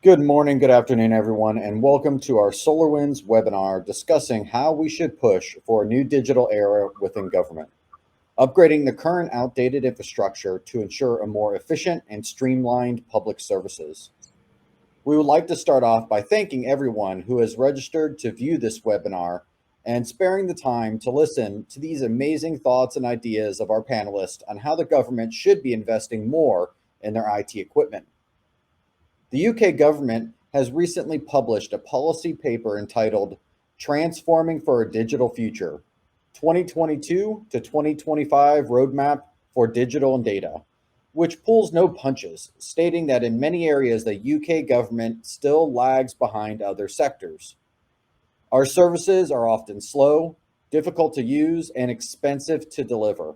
Good morning, good afternoon, everyone, and welcome to our SolarWinds webinar discussing how we should push for a new digital era within government, upgrading the current outdated infrastructure to ensure a more efficient and streamlined public services. We would like to start off by thanking everyone who has registered to view this webinar and sparing the time to listen to these amazing thoughts and ideas of our panelists on how the government should be investing more in their IT equipment. The UK government has recently published a policy paper entitled Transforming for a Digital Future, 2022 to 2025 Roadmap for Digital and Data, which pulls no punches, stating that in many areas the UK government still lags behind other sectors. Our services are often slow, difficult to use, and expensive to deliver.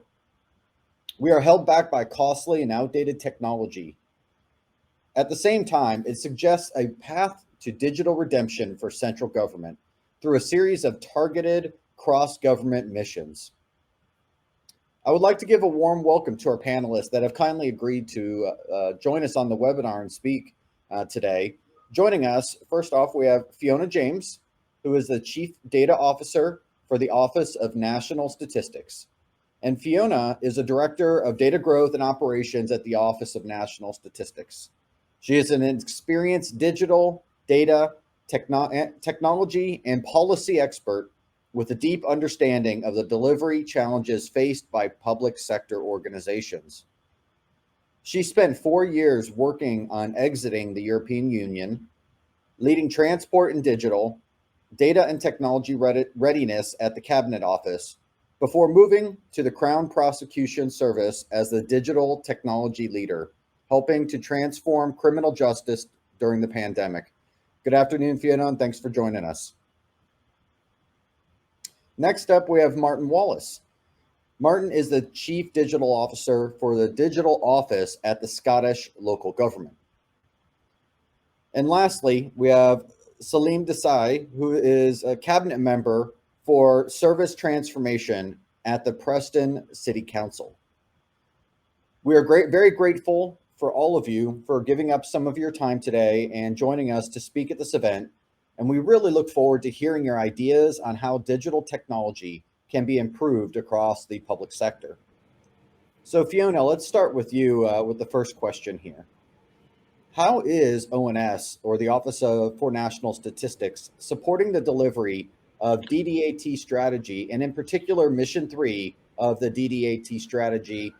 We are held back by costly and outdated technology. At the same time, it suggests a path to digital redemption for central government through a series of targeted cross-government missions. I would like to give a warm welcome to our panelists that have kindly agreed to join us on the webinar and speak today. Joining us, first off, we have Fiona James, who is the Chief Data Officer for the Office of National Statistics. And Fiona is a Director of Data Growth and Operations at the Office of National Statistics. She is an experienced digital, data, technology, and policy expert with a deep understanding of the delivery challenges faced by public sector organizations. She spent 4 years working on exiting the European Union, leading transport and digital, data and technology readiness at the Cabinet Office, before moving to the Crown Prosecution Service as the digital technology leader, helping to transform criminal justice during the pandemic. Good afternoon, Fiona, and thanks for joining us. Next up, we have Martyn Wallace. Martyn is the Chief Digital Officer for the Digital Office at the Scottish Local Government. And lastly, we have Salim Desai, who is a cabinet member for service transformation at the Preston City Council. We are very grateful for all of you for giving up some of your time today and joining us to speak at this event. And we really look forward to hearing your ideas on how digital technology can be improved across the public sector. So Fiona, let's start with you with the first question here. How is ONS, or the Office for National Statistics, supporting the delivery of DDAT strategy, and in particular Mission 3 of the DDAT strategy,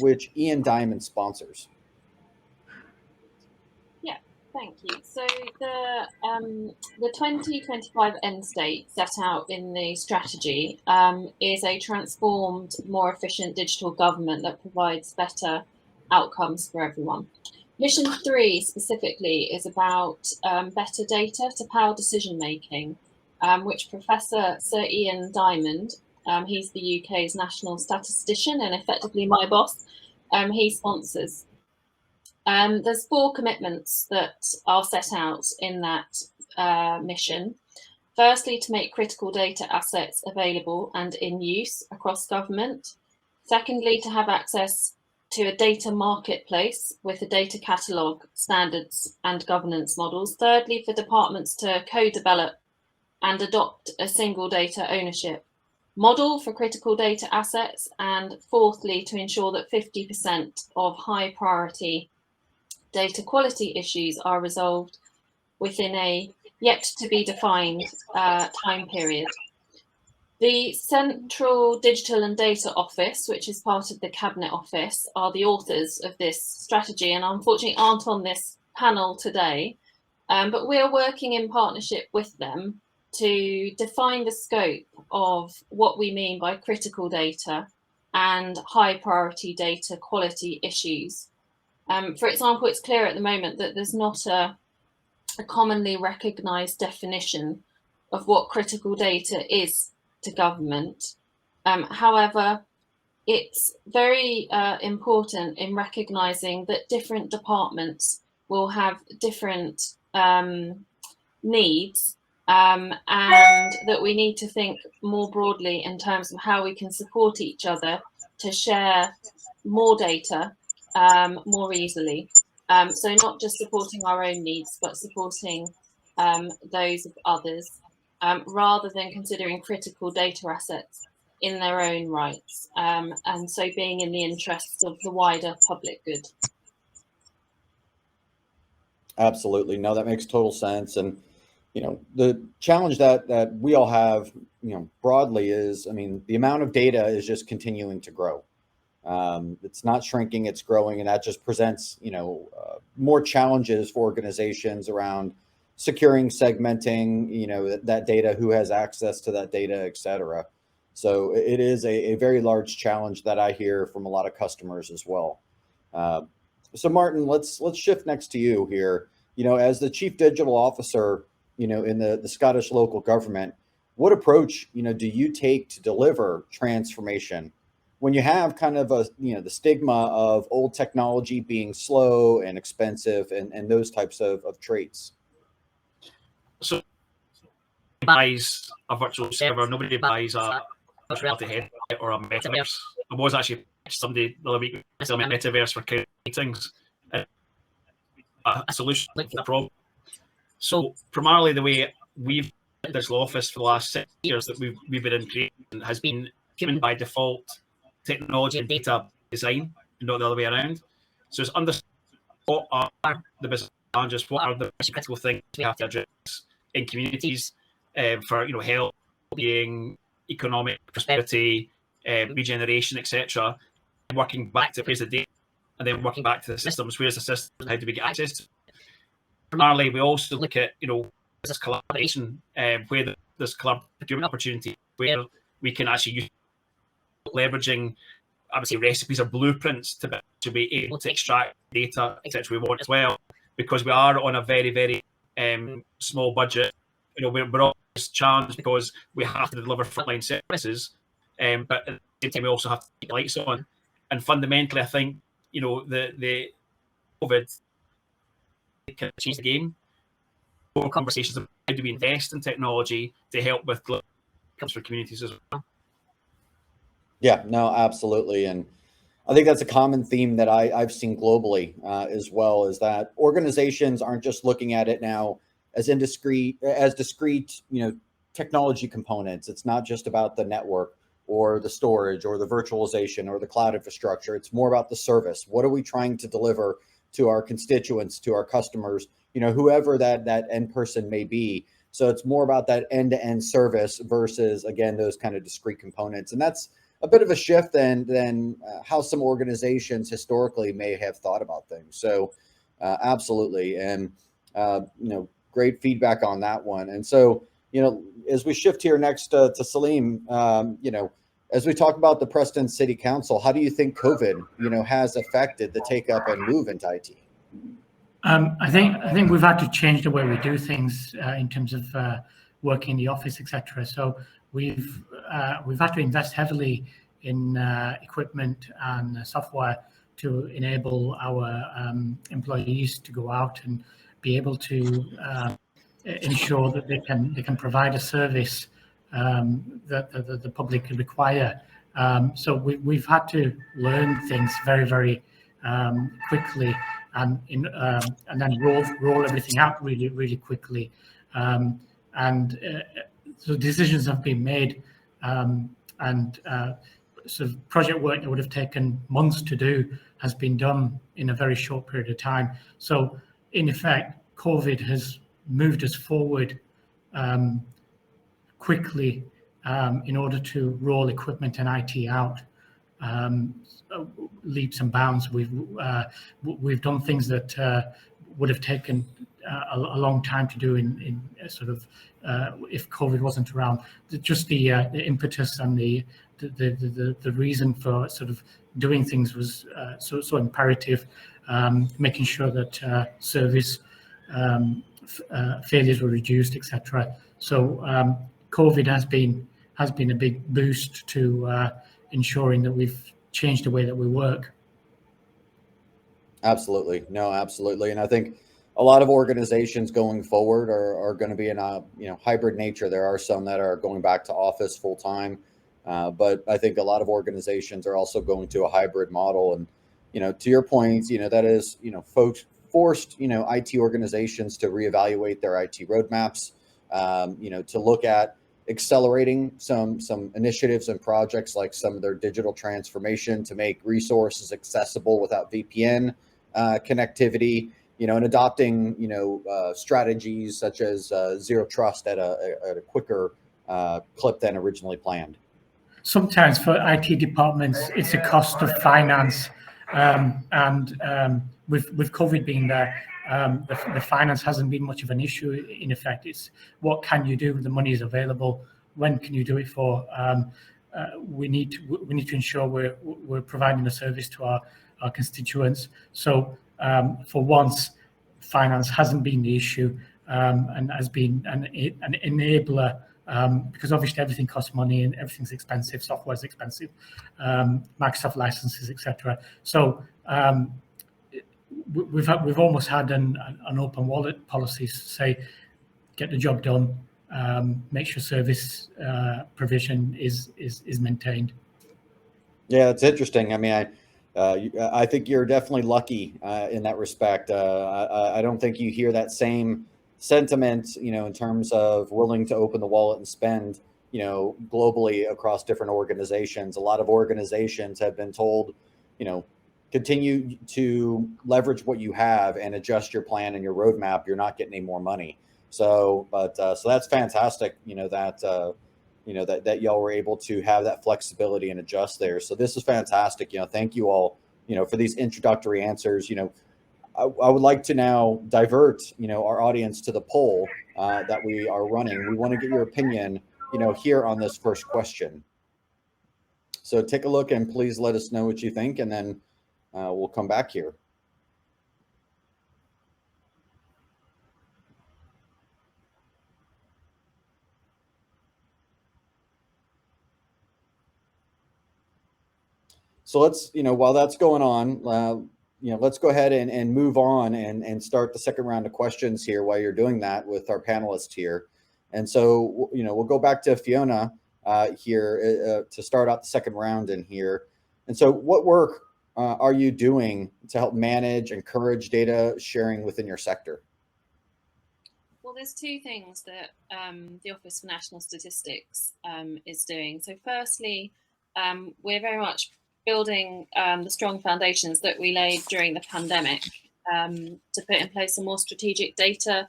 which Ian Diamond sponsors? Thank you. So the 2025 end state set out in the strategy is a transformed, more efficient digital government that provides better outcomes for everyone. Mission 3 specifically is about better data to power decision making, which Professor Sir Ian Diamond, he's the UK's national statistician and effectively my boss, he sponsors. There's 4 commitments that are set out in that mission. Firstly, to make critical data assets available and in use across government. Secondly, to have access to a data marketplace with a data catalogue, standards and governance models. Thirdly, for departments to co-develop and adopt a single data ownership model for critical data assets. And fourthly, to ensure that 50% of high priority data quality issues are resolved within a yet to be defined time period. The Central Digital and Data Office, which is part of the Cabinet Office, are the authors of this strategy and unfortunately aren't on this panel today, but we are working in partnership with them to define the scope of what we mean by critical data and high priority data quality issues. For example, it's clear at the moment that there's not a commonly recognised definition of what critical data is to government. However, it's very important in recognising that different departments will have different needs, and that we need to think more broadly in terms of how we can support each other to share more data more easily. So not just supporting our own needs, but supporting those of others, rather than considering critical data assets in their own rights, and so being in the interests of the wider public good. Absolutely. No, that makes total sense. And, the challenge that we all have, broadly is, I mean, the amount of data is just continuing to grow. It's not shrinking, it's growing. And that just presents, more challenges for organizations around securing, segmenting, that data, who has access to that data, et cetera. So it is a very large challenge that I hear from a lot of customers as well. So Martyn, let's shift next to you here. As the Chief Digital Officer, in the Scottish local government, what approach, do you take to deliver transformation when you have kind of the stigma of old technology being slow and expensive and those types of traits? So buys a virtual server, nobody buys a reality headset or a metaverse. I was actually somebody the other week selling a metaverse for meetings, a solution for the problem. So primarily the way we've in this office for the last 6 years that we've been in creation has been given by default technology and data design, and not the other way around. So it's understanding what are the business challenges, what are the critical things we have to address in communities for health, being, economic prosperity, regeneration, etc. Working back to where's the data, and then working back to the systems. Where's the system? How do we get access to it? Primarily, we also look at this collaboration, where there's procurement opportunity, where we can actually use leveraging, I would say, recipes or blueprints to be able to extract data, etc. We want as well, because we are on a very, very small budget. We're always challenged because we have to deliver frontline services, but at the same time we also have to keep the lights on. And fundamentally, I think the COVID can change the game. More conversations about how do we invest in technology to help with outcomes for communities as well. Yeah, no, absolutely. And I think that's a common theme that I've seen globally as well, is that organizations aren't just looking at it now as discrete, technology components. It's not just about the network or the storage or the virtualization or the cloud infrastructure. It's more about the service. What are we trying to deliver to our constituents, to our customers, whoever that end person may be. So it's more about that end-to-end service versus, again, those kind of discrete components. And that's a bit of a shift than how some organizations historically may have thought about things. So absolutely. And, great feedback on that one. And so, as we shift here next to Salim, as we talk about the Preston City Council, how do you think COVID, has affected the take up and move into IT? I think we've had to change the way we do things in terms of working in the office, etc. So we've had to invest heavily in equipment and software to enable our employees to go out and be able to ensure that they can provide a service that the public require. So we've had to learn things very, very quickly, and then roll everything out really, really quickly. So decisions have been made, and sort of project work that would have taken months to do has been done in a very short period of time. So in effect, COVID has moved us forward quickly in order to roll equipment and IT out. Leaps and bounds. We've done things that would have taken a long time to do in sort of if COVID wasn't around. Just the impetus and the reason for sort of doing things was so imperative. Making sure that service failures were reduced, etc. So COVID has been a big boost to ensuring that we've changed the way that we work. Absolutely. No, absolutely. And I think a lot of organizations going forward are going to be in a hybrid nature. There are some that are going back to office full time, but I think a lot of organizations are also going to a hybrid model. And to your point, that is forced, IT organizations to reevaluate their IT roadmaps, to look at accelerating some initiatives and projects like some of their digital transformation to make resources accessible without VPN connectivity, and adopting, strategies such as zero trust at a quicker clip than originally planned. Sometimes for IT departments, it's a cost of finance, and with COVID being there, the finance hasn't been much of an issue. In effect, it's what can you do? The money is available. When can you do it for? We need to ensure we're providing a service to our constituents. So for once, finance hasn't been the issue, and has been an enabler. Because obviously everything costs money and everything's expensive, software is expensive, Microsoft licenses, etc. So we've almost had an open wallet policy to say, get the job done, make sure service provision is maintained. Yeah, it's interesting. I mean, I think you're definitely lucky in that respect. I don't think you hear that same sentiment, in terms of willing to open the wallet and spend, globally across different organizations. A lot of organizations have been told, continue to leverage what you have and adjust your plan and your roadmap. You're not getting any more money. So that's fantastic, that y'all were able to have that flexibility and adjust there. So this is fantastic. Thank you all, for these introductory answers. I would like to now divert, our audience to the poll that we are running. We want to get your opinion, here on this first question. So take a look and please let us know what you think, and then we'll come back here. So let's, while that's going on, let's go ahead and move on and start the second round of questions here while you're doing that with our panelists here. And so, we'll go back to Fiona here to start out the second round in here. And so what work are you doing to help manage, encourage data sharing within your sector? Well, there's two things that the Office for National Statistics is doing. So firstly, we're very much building the strong foundations that we laid during the pandemic to put in place a more strategic data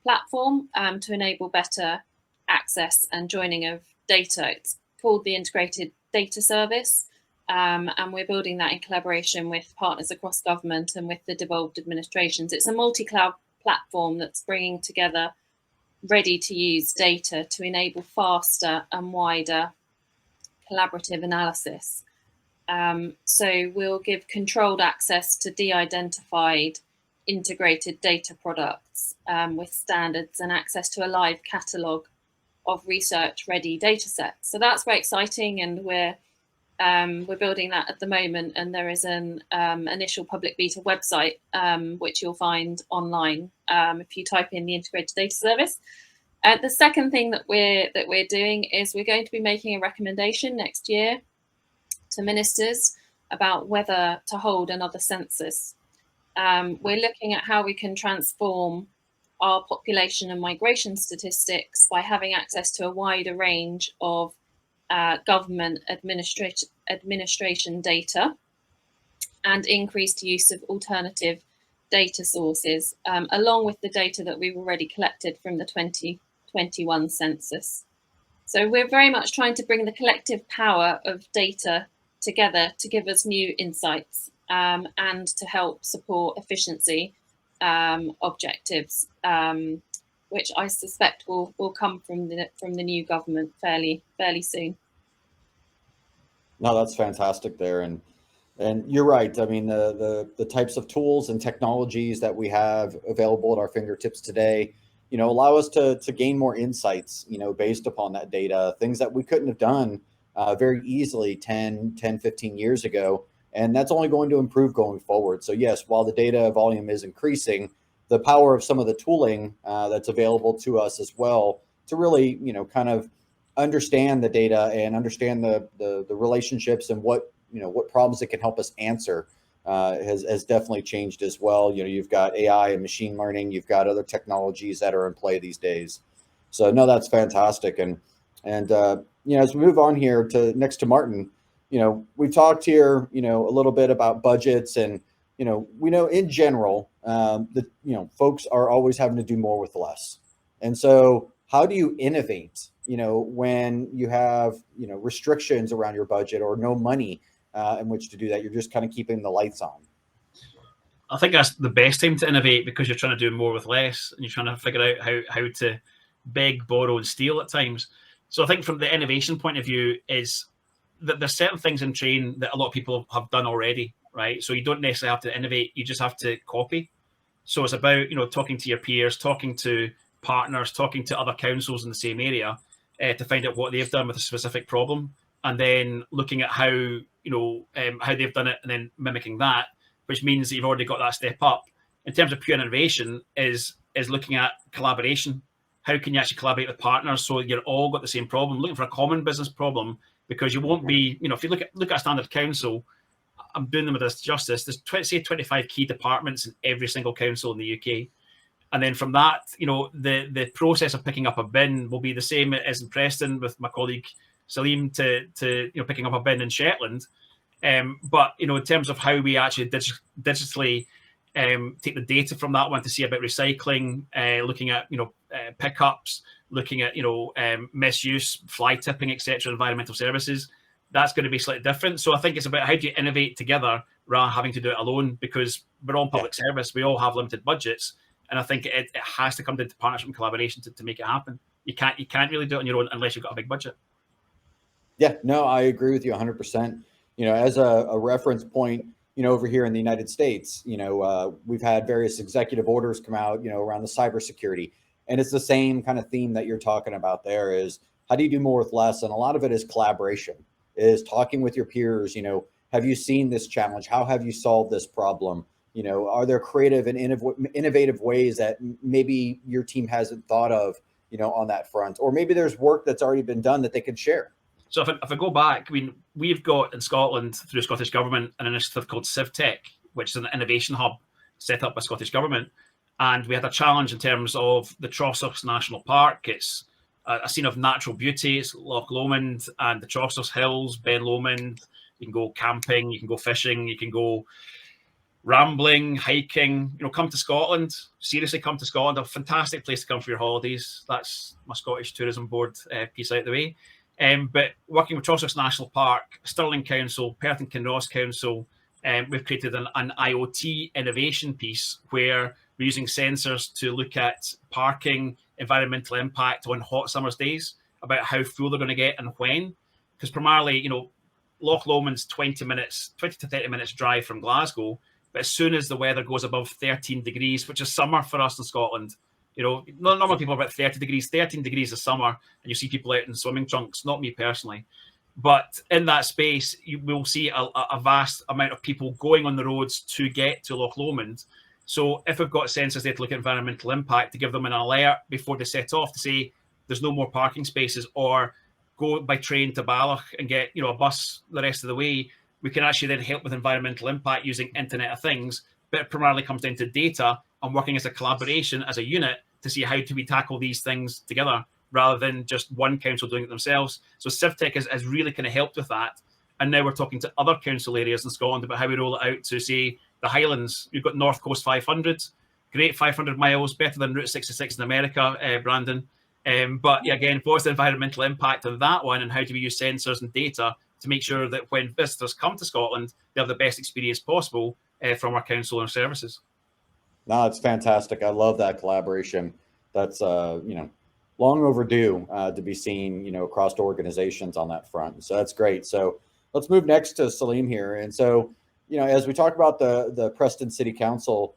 platform to enable better access and joining of data. It's called the Integrated Data Service, and we're building that in collaboration with partners across government and with the devolved administrations. It's a multi-cloud platform that's bringing together ready-to-use data to enable faster and wider collaborative analysis. So we'll give controlled access to de-identified integrated data products with standards and access to a live catalogue of research-ready data sets. So that's very exciting, and we're building that at the moment. And there is an initial public beta website which you'll find online if you type in the Integrated Data Service. The second thing that we're doing is we're going to be making a recommendation next year to ministers about whether to hold another census. We're looking at how we can transform our population and migration statistics by having access to a wider range of government administration data and increased use of alternative data sources, along with the data that we've already collected from the 2021 census. So we're very much trying to bring the collective power of data together to give us new insights and to help support efficiency objectives, which I suspect will come from the new government fairly soon. No, that's fantastic there, and you're right. I mean, the types of tools and technologies that we have available at our fingertips today, allow us to gain more insights, based upon that data, things that we couldn't have done very easily 10, 15 years ago. And that's only going to improve going forward. So yes, while the data volume is increasing, the power of some of the tooling that's available to us as well to really, kind of understand the data and understand the relationships and what problems it can help us answer has definitely changed as well. You've got AI and machine learning, you've got other technologies that are in play these days. So no, that's fantastic. And as we move on here to next to Martyn, we've talked here, a little bit about budgets, and we know in general that folks are always having to do more with less. And so how do you innovate, when you have restrictions around your budget or no money in which to do that? You're just kind of keeping the lights on. I think that's the best time to innovate, because you're trying to do more with less, and you're trying to figure out how to beg, borrow, and steal at times. So I think from the innovation point of view is that there's certain things in train that a lot of people have done already, right? So you don't necessarily have to innovate, you just have to copy. So it's about, talking to your peers, talking to partners, talking to other councils in the same area to find out what they've done with a specific problem, and then looking at how they've done it and then mimicking that, which means that you've already got that step up. In terms of pure innovation is looking at collaboration. How can you actually collaborate with partners so you're all got the same problem, looking for a common business problem, because you won't be, if you look at a standard council, I'm doing them with this justice, there's 25 key departments in every single council in the UK. And then from that, the process of picking up a bin will be the same as in Preston with my colleague Salim to picking up a bin in Shetland. But in terms of how we actually digitally take the data from that one to see about recycling, looking at pickups, looking at misuse, fly tipping, etc., environmental services, that's going to be slightly different. So I think it's about how do you innovate together rather than having to do it alone, because we're all in public service, we all have limited budgets, and I think it has to come to partnership and collaboration to make it happen. You can't really do it on your own unless you've got a big budget. Yeah, no, I agree with you 100%. As a reference point, over here in the United States, we've had various executive orders come out, around the cybersecurity. And it's the same kind of theme that you're talking about there is how do you do more with less? And a lot of it is collaboration, is talking with your peers. Have you seen this challenge? How have you solved this problem? Are there creative and innovative ways that maybe your team hasn't thought of, on that front? Or maybe there's work that's already been done that they could share. So if I go back, we've got in Scotland through Scottish Government an initiative called CivTech, which is an innovation hub set up by Scottish Government. And we had a challenge in terms of the Trossachs National Park. It's a scene of natural beauty. It's Loch Lomond and the Trossachs Hills, Ben Lomond. You can go camping, you can go fishing, you can go rambling, hiking. Come to Scotland. Seriously, come to Scotland. A fantastic place to come for your holidays. That's my Scottish Tourism Board piece out the way. But working with Trossachs National Park, Stirling Council, Perth and Kinross Council, we've created an IoT innovation piece where we're using sensors to look at parking, environmental impact on hot summer's days, about how full they're going to get and when. Because primarily, Loch Lomond's 20 to 30 minutes drive from Glasgow. But as soon as the weather goes above 13 degrees, which is summer for us in Scotland, normal people are about 30 degrees, 13 degrees is summer, and you see people out in swimming trunks, not me personally. But in that space, you will see a vast amount of people going on the roads to get to Loch Lomond. So if we've got sensors there to look at environmental impact, to give them an alert before they set off to say there's no more parking spaces, or go by train to Balloch and get a bus the rest of the way, we can actually then help with environmental impact using Internet of Things. But it primarily comes down to data and working as a collaboration, as a unit, to see how do we tackle these things together rather than just one council doing it themselves. So CivTech has really kind of helped with that. And now we're talking to other council areas in Scotland about how we roll it out to, say, the Highlands. We've got North Coast 500, great 500 miles, better than Route 66 in America, Brandon. But yeah, again, what's the environmental impact of that one, and how do we use sensors and data to make sure that when visitors come to Scotland, they have the best experience possible from our council and services? No, it's fantastic. I love that collaboration. That's long overdue to be seen, across organizations on that front. So that's great. So let's move next to Salim here. And so, as we talk about the Preston City Council,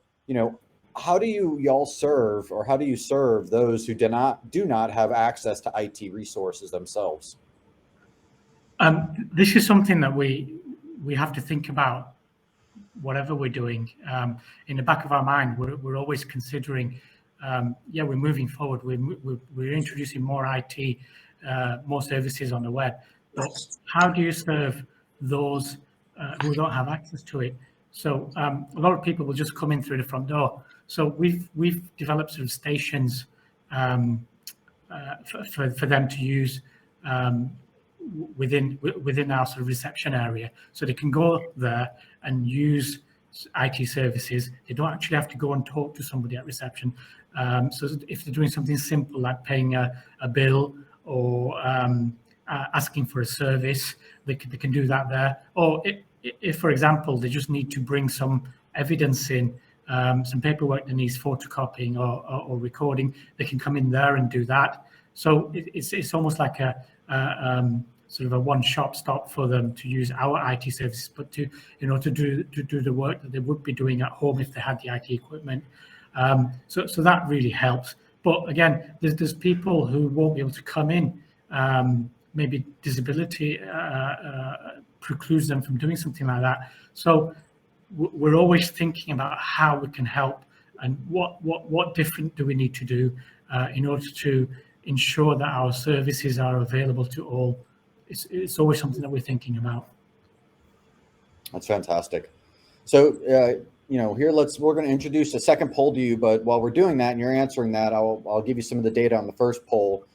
how do y'all serve, or how do you serve those who do not have access to IT resources themselves? This is something that we have to think about. Whatever we're doing, in the back of our mind, we're always considering, we're moving forward. We're introducing more IT, more services on the web. But how do you serve those who don't have access to it? So a lot of people will just come in through the front door. So we've developed sort of stations for them to use within our sort of reception area, so they can go there and use IT services. They don't actually have to go and talk to somebody at reception. So if they're doing something simple like paying a bill or asking for a service, they can do that there. Or if, for example, they just need to bring some evidence in, some paperwork that needs photocopying or recording, they can come in there and do that. So it's almost like a sort of a one-stop shop for them to use our IT services, but to do the work that they would be doing at home if they had the IT equipment. So that really helps. But again, there's people who won't be able to come in. Maybe disability precludes them from doing something like that. So we're always thinking about how we can help and what different do we need to do in order to ensure that our services are available to all. It's always something that we're thinking about. That's fantastic. So, here we're going to introduce a second poll to you, but while we're doing that and you're answering that, I'll give you some of the data on the first poll.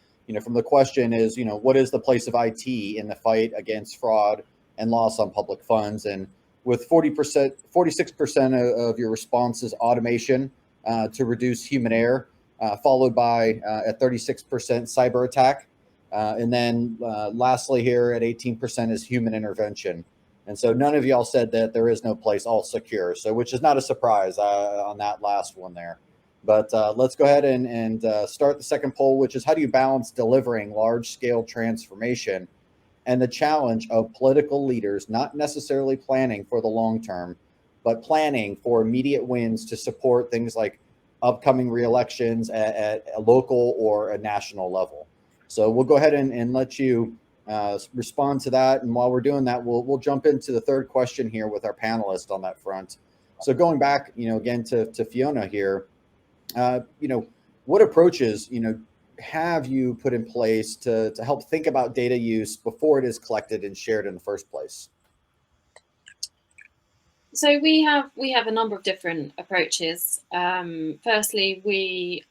From the question is, what is the place of IT in the fight against fraud and loss on public funds? And with 46% of your responses automation to reduce human error, followed by at 36% cyber attack. And then lastly here at 18% is human intervention. And so none of y'all said that there is no place all secure, so which is not a surprise on that last one there. But let's go ahead and start the second poll, which is how do you balance delivering large-scale transformation and the challenge of political leaders not necessarily planning for the long term, but planning for immediate wins to support things like upcoming re-elections at a local or a national level. So we'll go ahead and let you respond to that. And while we're doing that, we'll jump into the third question here with our panelists on that front. So going back, again to Fiona here, what approaches, have you put in place to help think about data use before it is collected and shared in the first place? So we have a number of different approaches. Firstly, we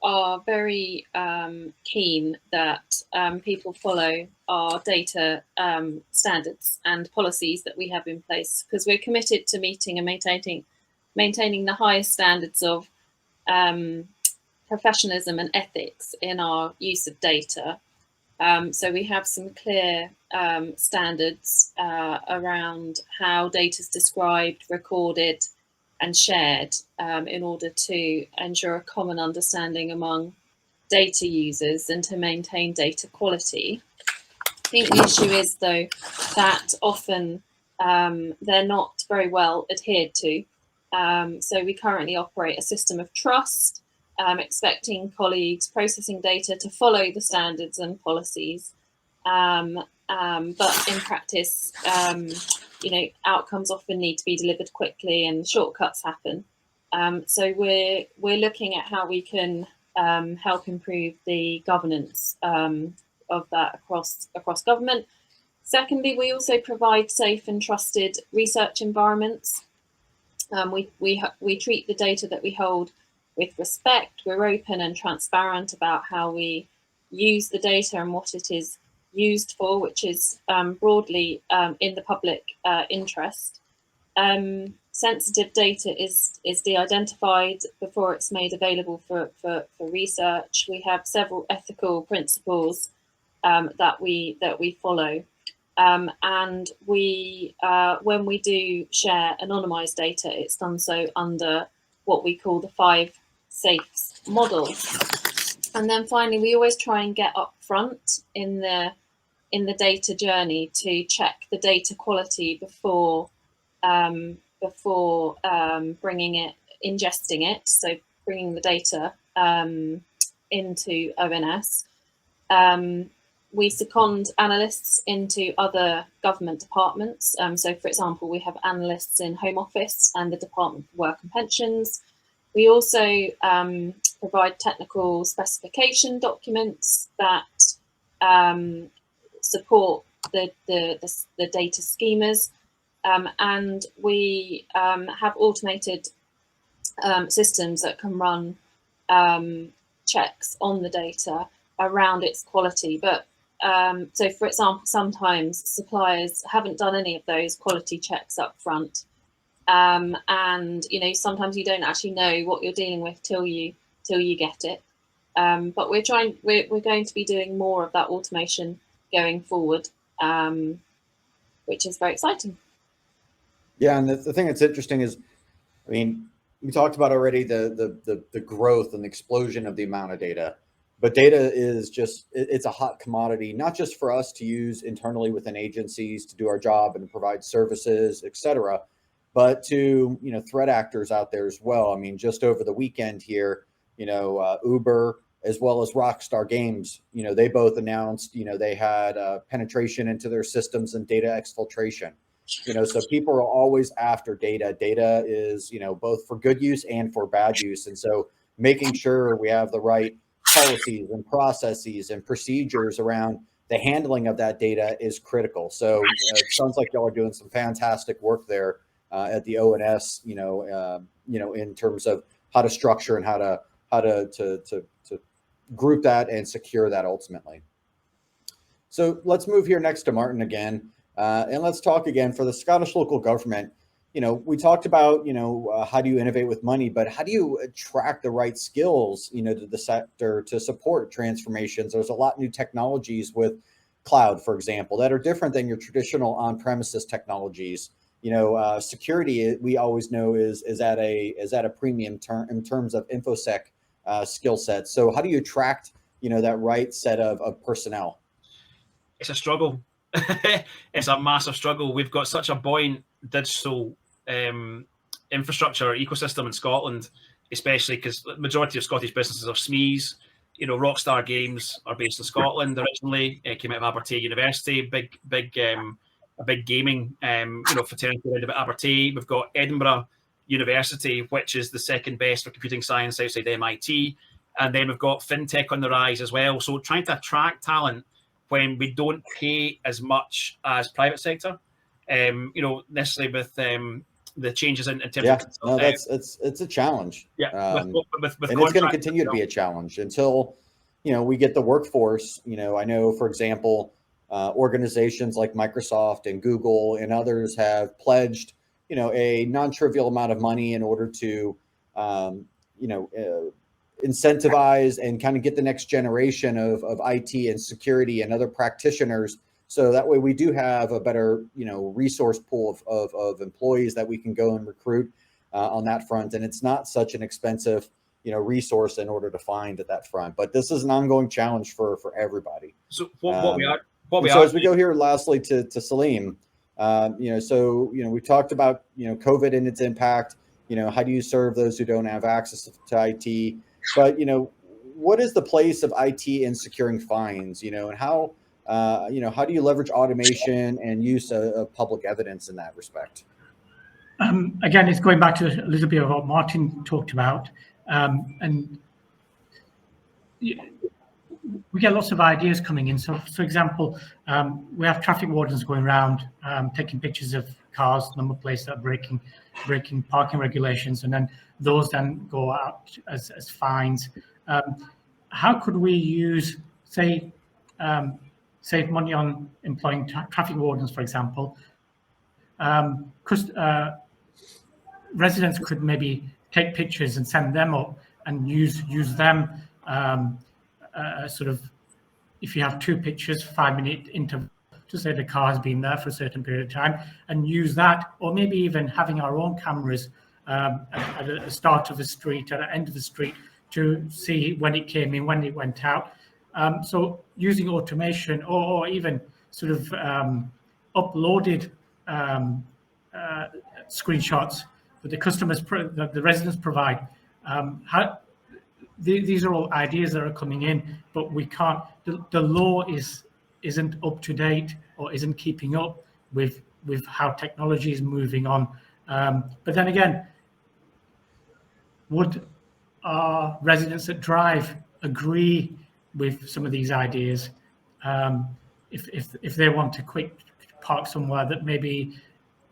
are very keen that people follow our data standards and policies that we have in place, because we're committed to meeting and maintaining the highest standards of professionalism and ethics in our use of data. So we have some clear standards around how data is described, recorded, and shared in order to ensure a common understanding among data users and to maintain data quality. I think the issue is, though, that often they're not very well adhered to. So we currently operate a system of trust, expecting colleagues processing data to follow the standards and policies. But in practice, outcomes often need to be delivered quickly and shortcuts happen. So we're looking at how we can help improve the governance of that across government. Secondly, we also provide safe and trusted research environments. We treat the data that we hold with respect. We're open and transparent about how we use the data and what it is used for, which is broadly in the public interest. Sensitive data is de-identified before it's made available for research. We have several ethical principles that we follow. And we, when we do share anonymized data, it's done so under what we call the 5 safes model. And then finally, we always try and get up front in the data journey to check the data quality before ingesting it. So bringing the data into ONS. We second analysts into other government departments. So, for example, we have analysts in Home Office and the Department for Work and Pensions. We also provide technical specification documents that support the data schemas. and we have automated systems that can run checks on the data around its quality. But so, for example, sometimes suppliers haven't done any of those quality checks up front, and sometimes you don't actually know what you're dealing with till you get it. But we're going to be doing more of that automation going forward, which is very exciting. Yeah, and the thing that's interesting is, I mean, we talked about already the growth and the explosion of the amount of data, but data is just it's a hot commodity, not just for us to use internally within agencies to do our job and provide services, et cetera, but to threat actors out there as well. I mean, just over the weekend here, Uber as well as Rockstar Games, they both announced they had penetration into their systems and data exfiltration. So people are always after data. Data is, both for good use and for bad use. And so making sure we have the right policies and processes and procedures around the handling of that data is critical. So it sounds like y'all are doing some fantastic work there at the ONS, in terms of how to structure and how to group that and secure that ultimately. So let's move here next to Martyn again. And let's talk again for the Scottish local government. We talked about, how do you innovate with money, but how do you attract the right skills, to the sector to support transformations? There's a lot of new technologies with cloud, for example, that are different than your traditional on-premises technologies. Security, we always know is at a premium in terms of InfoSec skill sets. So how do you attract, that right set of personnel? It's a struggle. It's a massive struggle. We've got such a buoyant digital infrastructure ecosystem in Scotland, especially because the majority of Scottish businesses are SMEs. Rockstar Games are based in Scotland originally. It came out of Aberdeen University, a big gaming fraternity around about Aberdeen. We've got Edinburgh University, which is the second best for computing science outside MIT, and then we've got fintech on the rise as well. So trying to attract talent when we don't pay as much as private sector, necessarily with the changes in terms of... No, it's a challenge. Yeah, with and it's going to continue to be a challenge until, we get the workforce. I know, for example, organizations like Microsoft and Google and others have pledged, a non-trivial amount of money in order to, incentivize and kind of get the next generation of IT and security and other practitioners. So that way we do have a better, resource pool of employees that we can go and recruit on that front. And it's not such an expensive, resource in order to find at that front. But this is an ongoing challenge for everybody. So as we go here lastly to Salim, we talked about, COVID and its impact. How do you serve those who don't have access to IT? But, what is the place of IT in securing fines, and how do you leverage automation and use of public evidence in that respect? Again, it's going back to a little bit of what Martyn talked about. And we get lots of ideas coming in. So, for example, we have traffic wardens going around taking pictures of cars, number plates that are breaking parking regulations, and then those then go out as fines. How could we use, save money on employing traffic wardens, for example? Because residents could maybe take pictures and send them up and use them. Sort of, if you have two pictures, 5-minute interval, to say the car has been there for a certain period of time, and use that, or maybe even having our own cameras at the start of the street, at the end of the street, to see when it came in, when it went out. So using automation, or even sort of uploaded screenshots that the customers, that the residents provide. These are all ideas that are coming in, but we can't. The law isn't up to date or isn't keeping up with how technology is moving on. But then again, would our residents that drive agree with some of these ideas? If they want to quick park somewhere that maybe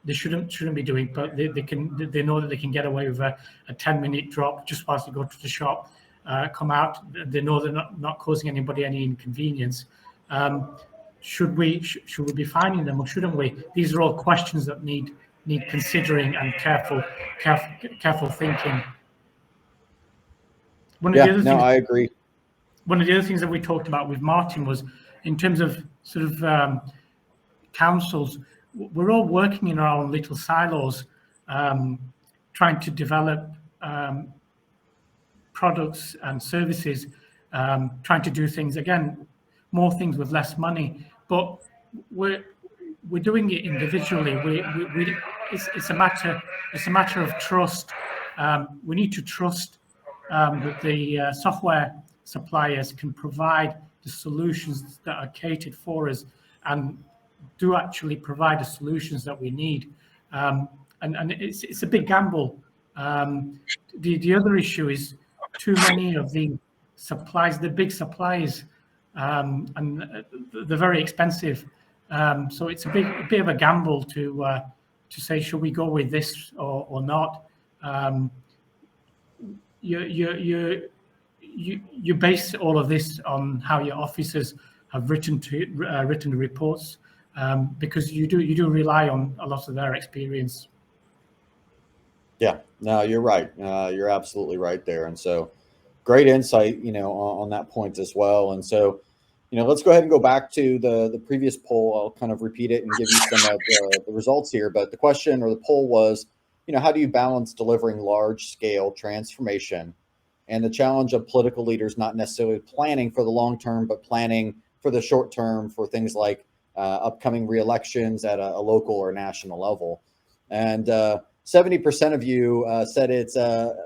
they shouldn't be doing, but they know that they can get away with a 10-minute drop just whilst they go to the shop, come out. They know they're not causing anybody any inconvenience. Should we be fining them, or shouldn't we? These are all questions that need considering and careful thinking. I agree. One of the other things that we talked about with Martyn was in terms of sort of councils, we're all working in our own little silos, trying to develop products and services, trying to do things, again, more things with less money, but we're doing it individually. It's a matter of trust. We need to trust that the software suppliers can provide the solutions that are catered for us and do actually provide the solutions that we need. And it's a big gamble. The other issue is too many of the supplies, the big supplies, and they're very expensive. So it's a bit of a gamble to say, should we go with this or not? You base all of this on how your officers have written the reports, because you do rely on a lot of their experience. Yeah, no, you're right. You're absolutely right there. And so great insight, on that point as well. And so, let's go ahead and go back to the previous poll. I'll kind of repeat it and give you some of the results here. But the question or the poll was, how do you balance delivering large scale transformation and the challenge of political leaders not necessarily planning for the long term, but planning for the short term for things like upcoming re-elections at a local or national level? And 70% of you said it's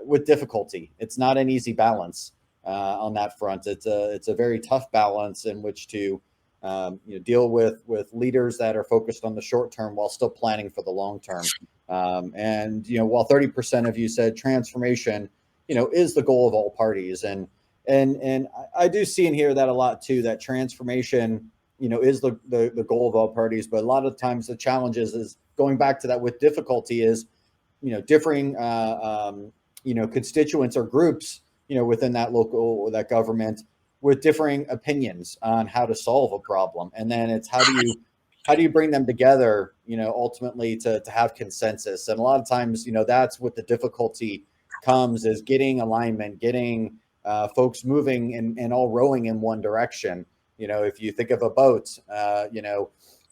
with difficulty. It's not an easy balance on that front. It's a very tough balance in which to deal with leaders that are focused on the short term while still planning for the long term. And while 30% of you said transformation, is the goal of all parties, and I do see and hear that a lot too. That transformation, is the goal of all parties, but a lot of times the challenge is going back to that with difficulty is differing constituents or groups within that local or that government with differing opinions on how to solve a problem, and then it's how do you bring them together ultimately to have consensus. And a lot of times that's what the difficulty comes, is getting alignment, getting folks moving and all rowing in one direction. If you think of a boat,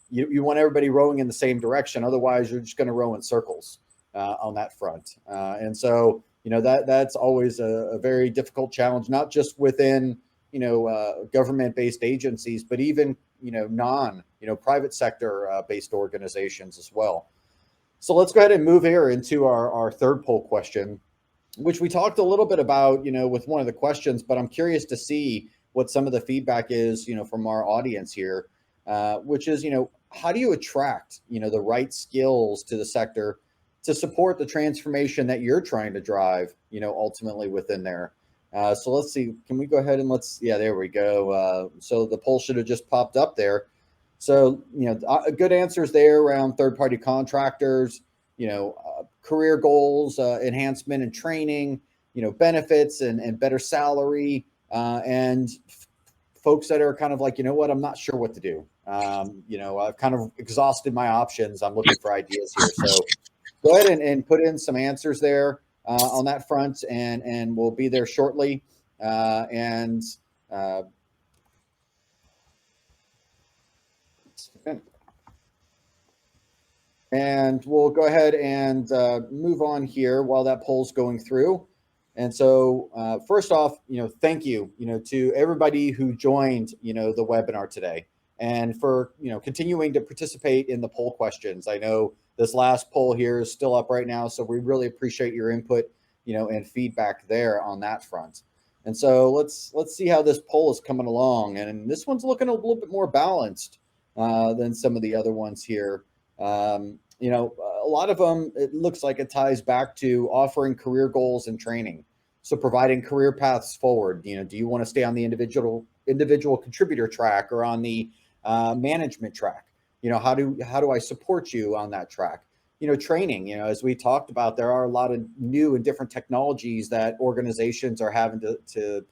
you want everybody rowing in the same direction, otherwise you're just going to row in circles on that front. And so, that's always a very difficult challenge, not just within, government-based agencies, but even, private sector based organizations as well. So let's go ahead and move here into our third poll question, which we talked a little bit about, with one of the questions, but I'm curious to see what some of the feedback is, from our audience here, which is, how do you attract, the right skills to the sector to support the transformation that you're trying to drive, ultimately within there. So let's see, can we go ahead and there we go. So the poll should have just popped up there. So, good answers there around third-party contractors, career goals, enhancement and training, benefits and better salary, and folks that are kind of like, I'm not sure what to do. I've kind of exhausted my options. I'm looking for ideas here. So go ahead and put in some answers there on that front, and we'll be there shortly. And we'll go ahead and move on here while that poll's going through. And so first off, thank you, to everybody who joined, the webinar today, and for, continuing to participate in the poll questions. I know this last poll here is still up right now, so we really appreciate your input, and feedback there on that front. And so let's see how this poll is coming along. And this one's looking a little bit more balanced than some of the other ones here. A lot of them, it looks like it ties back to offering career goals and training. So providing career paths forward. Do you want to stay on the individual contributor track or on the management track? How do I support you on that track? training. As we talked about, there are a lot of new and different technologies that organizations are having to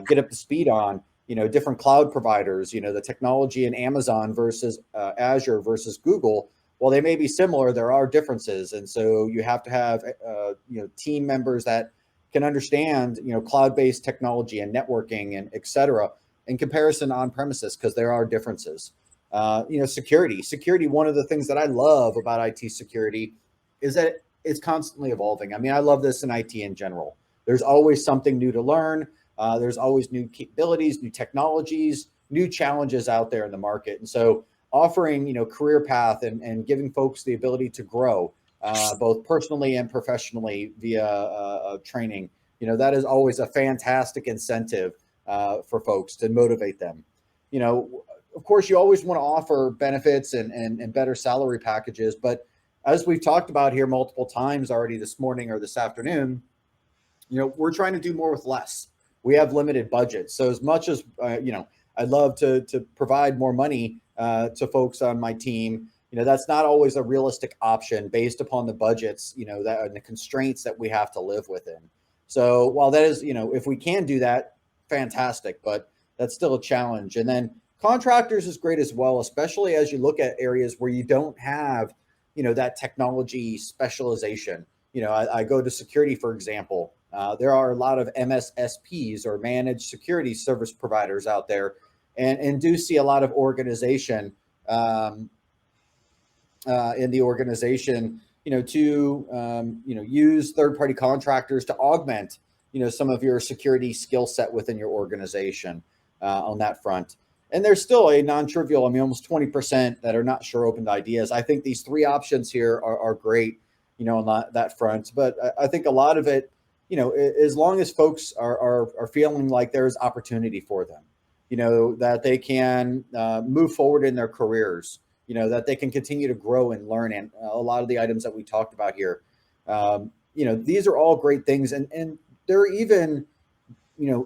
get up to speed on. Different cloud providers. The technology in Amazon versus Azure versus Google. While they may be similar, there are differences, and so you have to have team members that can understand cloud-based technology and networking and et cetera in comparison on premises, because there are differences. Security. One of the things that I love about IT security is that it's constantly evolving. I mean, I love this in IT in general. There's always something new to learn. There's always new capabilities, new technologies, new challenges out there in the market. And so offering, career path and giving folks the ability to grow, both personally and professionally via training, that is always a fantastic incentive for folks to motivate them. Of course, you always want to offer benefits and better salary packages. But as we've talked about here multiple times already this morning or this afternoon, we're trying to do more with less. We have limited budgets. So as much as, I'd love to provide more money to folks on my team, that's not always a realistic option based upon the budgets, that and the constraints that we have to live within. So while that is, if we can do that, fantastic, but that's still a challenge. And then contractors is great as well, especially as you look at areas where you don't have, that technology specialization. I go to security, for example. There are a lot of MSSPs or managed security service providers out there, and do see a lot of organization in the organization, to use third-party contractors to augment, some of your security skill set within your organization on that front. And there's still a non-trivial, almost 20% that are not sure open to ideas. I think these three options here are great, on that front. But I think a lot of it, as long as folks are feeling like there's opportunity for them, that they can move forward in their careers, that they can continue to grow and learn. And a lot of the items that we talked about here, these are all great things. And they're even,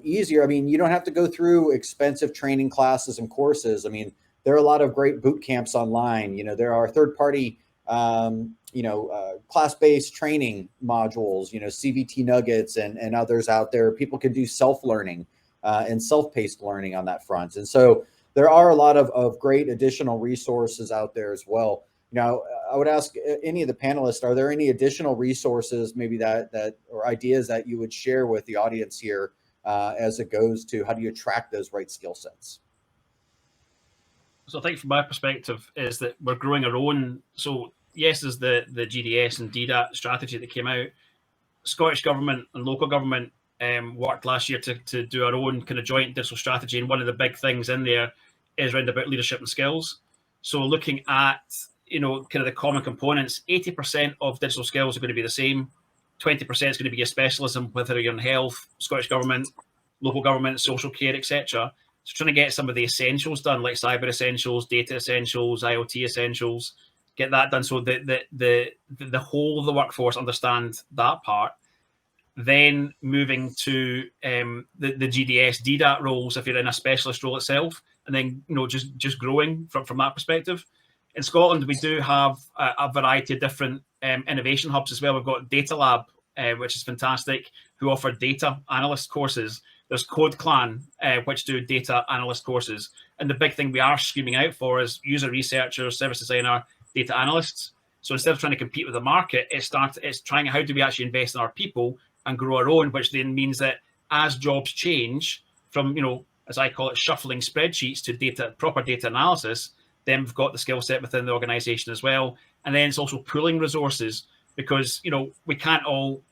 easier. I mean, you don't have to go through expensive training classes and courses. I mean, there are a lot of great boot camps online. There are third-party, class-based training modules, CVT Nuggets and others out there. People can do self-learning and self-paced learning on that front. And so there are a lot of great additional resources out there as well. I would ask any of the panelists, are there any additional resources maybe that or ideas that you would share with the audience here as it goes to how do you attract those right skill sets? So I think from my perspective is that we're growing our own. So yes, there's the GDS and DDAT strategy that came out. Scottish government and local government worked last year to do our own kind of joint digital strategy. And one of the big things in there is around about leadership and skills. So looking at, kind of the common components, 80% of digital skills are going to be the same. 20% is going to be a specialism, whether you're in health, Scottish government, local government, social care, etc. So trying to get some of the essentials done, like cyber essentials, data essentials, IoT essentials, get that done so that the whole of the workforce understand that part. Then moving to the GDS, DDAT roles if you're in a specialist role itself, and then just growing from that perspective. In Scotland, we do have a variety of different innovation hubs as well. We've got Data Lab, which is fantastic, who offer data analyst courses. There's Code Clan, which do data analyst courses. And the big thing we are screaming out for is user researchers, service designer, data analysts. So instead of trying to compete with the market, it's trying how do we actually invest in our people and grow our own, which then means that as jobs change from, as I call it, shuffling spreadsheets to proper data analysis, then we've got the skill set within the organization as well. And then it's also pooling resources because, we can't all,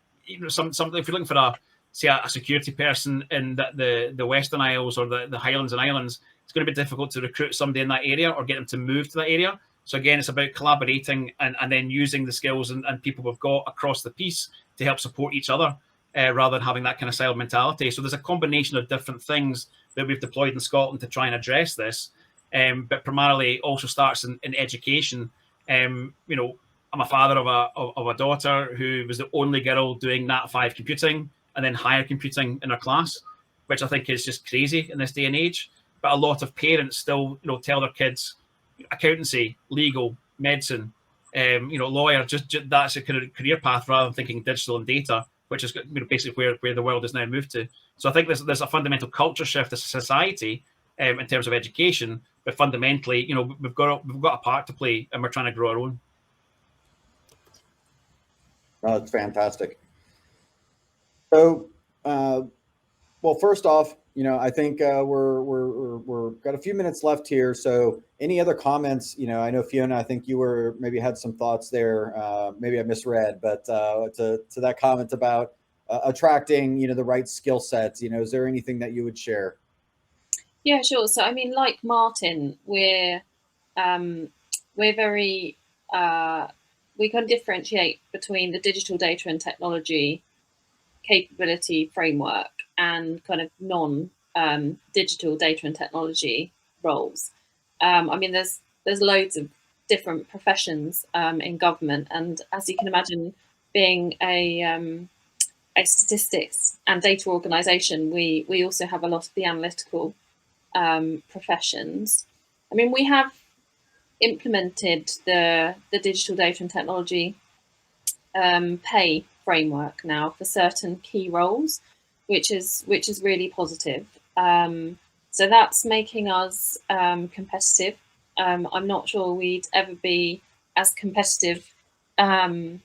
some if you're looking for a security person in the Western Isles or the Highlands and Islands, it's going to be difficult to recruit somebody in that area or get them to move to that area. So again, it's about collaborating and then using the skills and people we've got across the piece to help support each other rather than having that kind of siloed mentality. So there's a combination of different things that we've deployed in Scotland to try and address this. But primarily also starts in education. I'm a father of a daughter who was the only girl doing Nat 5 computing and then higher computing in her class, which I think is just crazy in this day and age. But a lot of parents still, tell their kids accountancy, legal, medicine, lawyer, just that's a kind of career path rather than thinking digital and data, which is basically where the world has now moved to. So I think there's a fundamental culture shift as a society in terms of education, but fundamentally, we've got a part to play, and we're trying to grow our own. That's fantastic. So, well, first off, I think we're got a few minutes left here. So, any other comments? I know Fiona, I think you maybe had some thoughts there. Maybe I misread, but to that comment about attracting, the right skill sets. Is there anything that you would share? Yeah, sure. So, I mean, like Martyn, we're very we can differentiate between the digital data and technology capability framework and kind of non-digital data and technology roles. I mean, there's loads of different professions in government, and as you can imagine, being a statistics and data organisation, we also have a lot of the analytical professions. I mean, we have implemented the digital data and technology pay framework now for certain key roles, which is really positive. So that's making us competitive. I'm not sure we'd ever be as competitive as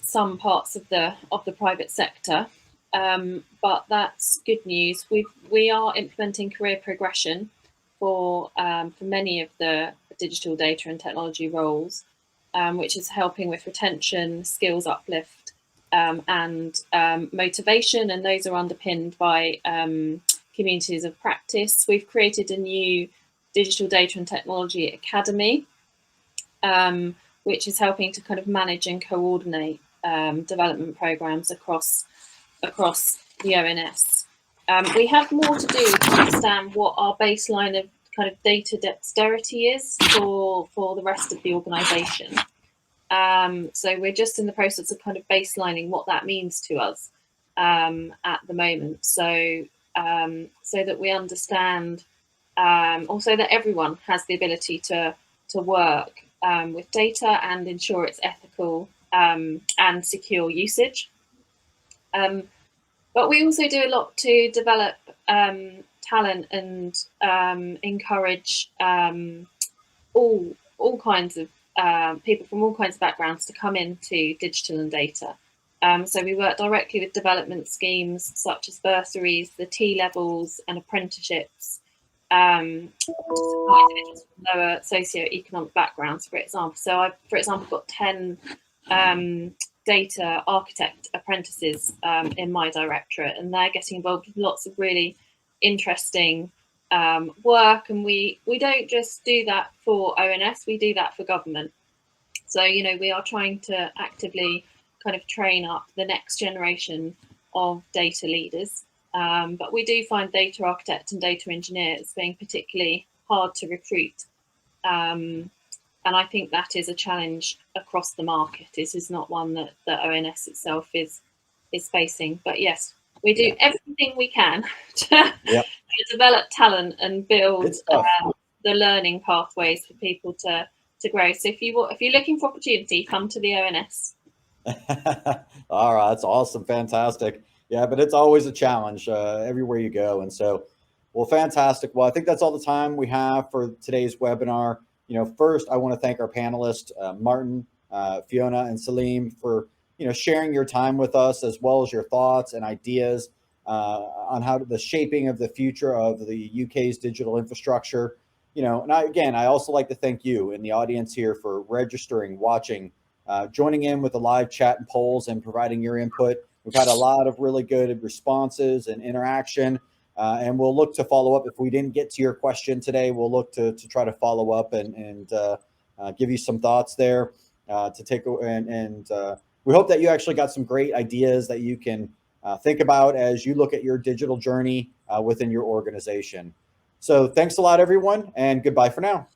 some parts of the private sector, but that's good news. We are implementing career progression for many of the digital data and technology roles, which is helping with retention, skills uplift, and motivation, and those are underpinned by communities of practice. We've created a new digital data and technology academy, which is helping to kind of manage and coordinate development programs across the ONS. We have more to do to understand what our baseline of kind of data dexterity is for the rest of the organisation. So we're just in the process of kind of baselining what that means to us at the moment. So that we understand, also that everyone has the ability to work with data and ensure its ethical and secure usage. But we also do a lot to develop talent and encourage all kinds of people from all kinds of backgrounds to come into digital and data. So we work directly with development schemes such as bursaries, the T-levels and apprenticeships to support individuals from lower socio-economic backgrounds, for example. So I've, for example, got 10 data architect apprentices in my directorate, and they're getting involved with lots of really interesting work. And we don't just do that for ONS, we do that for government. So, we are trying to actively kind of train up the next generation of data leaders. But we do find data architect and data engineers being particularly hard to recruit. And I think that is a challenge across the market. This is not one that the ONS itself is facing. But yes, we do everything we can to develop talent and build the learning pathways for people to grow. So if you're looking for opportunity, come to the ONS. All right, that's awesome, fantastic. Yeah, but it's always a challenge everywhere you go. And so, well, fantastic. Well, I think that's all the time we have for today's webinar. First, I want to thank our panelists, Martyn, Fiona, and Salim, for sharing your time with us, as well as your thoughts and ideas on how the shaping of the future of the UK's digital infrastructure. And I also like to thank you in the audience here for registering, watching, joining in with the live chat and polls, and providing your input. We've had a lot of really good responses and interaction, and we'll look to follow up. If we didn't get to your question today, we'll look to try to follow up and give you some thoughts there to take. And we hope that you actually got some great ideas that you can think about as you look at your digital journey within your organization. So thanks a lot, everyone, and goodbye for now.